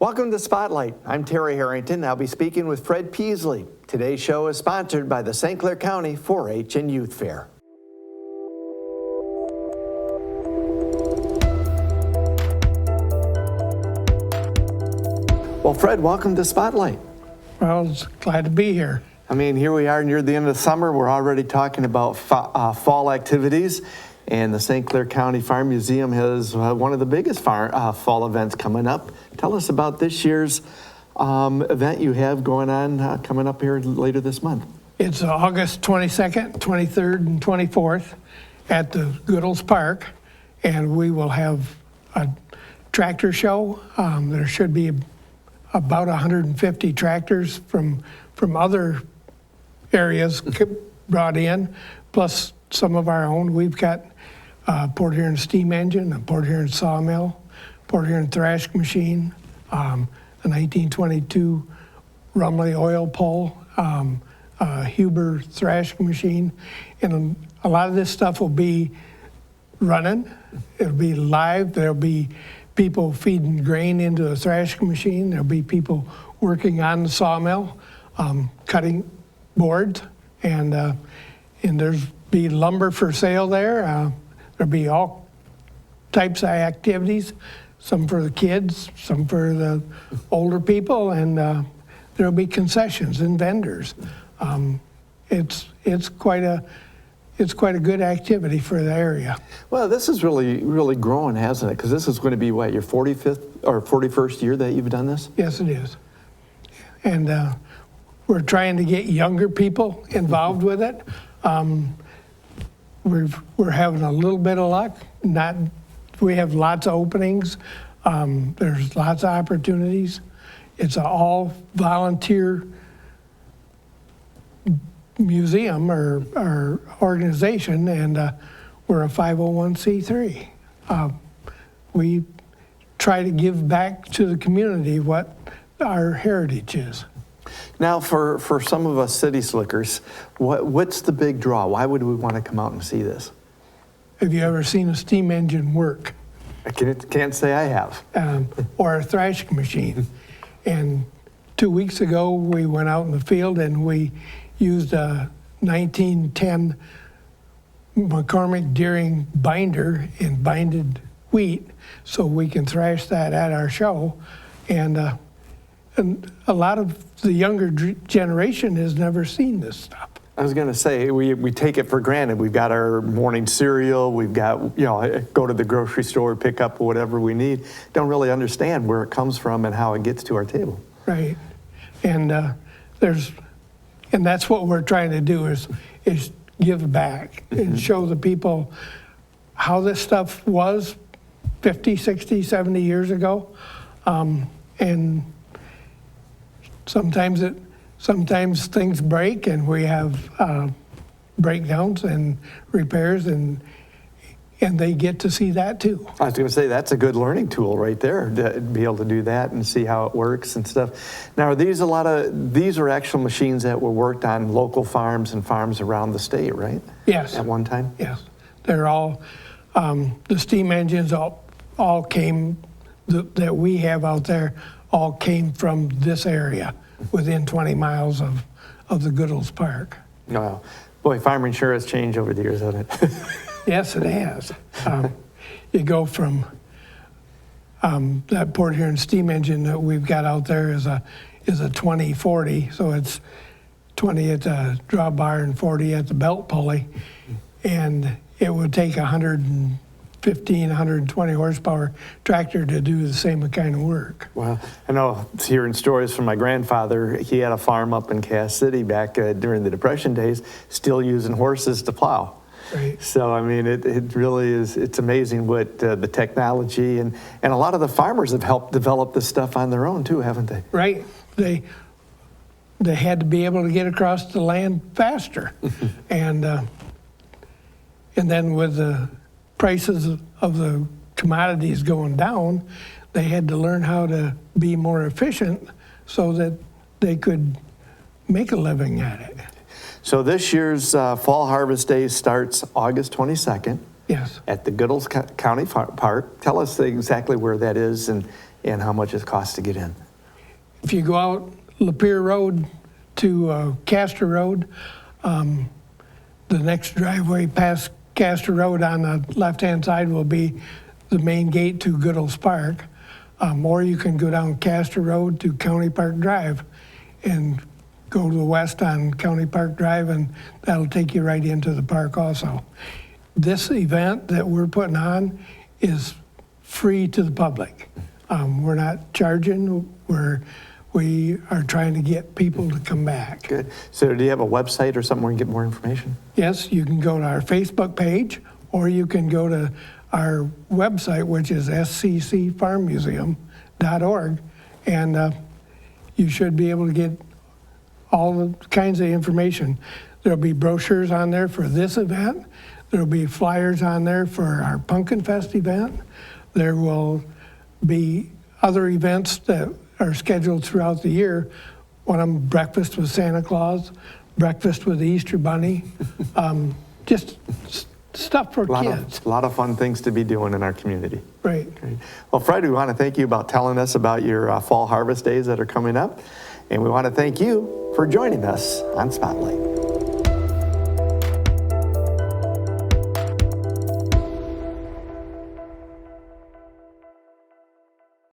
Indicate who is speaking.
Speaker 1: Welcome to Spotlight. I'm Terry Harrington. I'll be speaking with Fred Peasley. Today's show is sponsored by the St. Clair County 4-H and Youth Fair. Well, Fred, welcome to Spotlight.
Speaker 2: Well, it's glad to be here.
Speaker 1: I mean, here we are near the end of the summer. We're already talking about fall activities. And the St. Clair County Farm Museum has one of the biggest fall events coming up. Tell us about this year's event you have going on coming up here later this month.
Speaker 2: It's August 22nd, 23rd, and 24th at the Goodells Park. And we will have a tractor show. There should be about 150 tractors from other areas brought in, plus some of our own. We've got Port Huron steam engine, a Port Huron sawmill, Port Huron thrash machine, a 1922 Rumley oil pull, Huber thrash machine, and a lot of this stuff will be running. It'll be live. There'll be people feeding grain into the thrash machine. There'll be people working on the sawmill, cutting boards, and there's be lumber for sale there. There'll be all types of activities, some for the kids, some for the older people, and there'll be concessions and vendors. It's quite a good activity for the area.
Speaker 1: Well, this is really growing, hasn't it? Because this is going to be what, your 45th or 41st year that you've done this?
Speaker 2: Yes, it is. And we're trying to get younger people involved with it. We're having a little bit of luck. We have lots of openings. There's lots of opportunities. It's an all volunteer museum or organization, and we're a 501c3. We try to give back to the community what our heritage is.
Speaker 1: Now, for some of us city slickers, what's the big draw? Why would we want to come out and see this?
Speaker 2: Have you ever seen a steam engine work?
Speaker 1: I can't say I have.
Speaker 2: Or a thrash machine. And 2 weeks ago, we went out in the field and we used a 1910 McCormick Deering binder and binded wheat so we can thrash that at our show. And a lot of the younger generation has never seen this stuff.
Speaker 1: I was going to say, we take it for granted. We've got our morning cereal. We've got, go to the grocery store, pick up whatever we need. Don't really understand where it comes from and how it gets to our table.
Speaker 2: Right. And that's what we're trying to do is give back and show the people how this stuff was 50, 60, 70 years ago. And sometimes things break and we have breakdowns and repairs, and they get to see that too.
Speaker 1: I was going to say, that's a good learning tool right there, to be able to do that and see how it works and stuff. Now, are these are actual machines that were worked on local farms and farms around the state, right?
Speaker 2: Yes.
Speaker 1: At one time?
Speaker 2: Yes. They're all, the steam engines all came, that we have out there, all came from this area within 20 miles of the Goodells Park.
Speaker 1: Wow. Boy, farming sure has changed over the years, hasn't it?
Speaker 2: Yes, it has. You go from that Port Huron steam engine that we've got out there is a 2040, so it's 20 at the drawbar and 40 at the belt pulley, and it would take 115, 120 horsepower tractor to do the same kind of work.
Speaker 1: Wow. I know, hearing stories from my grandfather, he had a farm up in Cass City back during the Depression days, still using horses to plow.
Speaker 2: Right.
Speaker 1: So, I mean, it really is, it's amazing what the technology, and a lot of the farmers have helped develop this stuff on their own too, haven't they?
Speaker 2: Right. They had to be able to get across the land faster. And then with the prices of the commodities going down, they had to learn how to be more efficient so that they could make a living at it.
Speaker 1: So this year's Fall Harvest Day starts August 22nd.
Speaker 2: Yes.
Speaker 1: At the Goodells County Park. Tell us exactly where that is and and how much it costs to get in.
Speaker 2: If you go out Lapeer Road to Castor Road, the next driveway past Castor Road on the left-hand side will be the main gate to Goodells Park. Or you can go down Castor Road to County Park Drive and go to the west on County Park Drive, and that'll take you right into the park also. This event that we're putting on is free to the public. We're not charging, we are trying to get people to come back.
Speaker 1: Good. So do you have a website or something where you can get more information?
Speaker 2: Yes, you can go to our Facebook page, or you can go to our website, which is sccfarmmuseum.org, and you should be able to get all the kinds of information. There'll be brochures on there for this event. There'll be flyers on there for our Pumpkin Fest event. There will be other events that are scheduled throughout the year. One of them, breakfast with Santa Claus, breakfast with the Easter Bunny, just stuff for kids.
Speaker 1: A lot of fun things to be doing in our community.
Speaker 2: Right.
Speaker 1: Great. Well, Fred, we want to thank you about telling us about your fall harvest days that are coming up. And we want to thank you for joining us on Spotlight.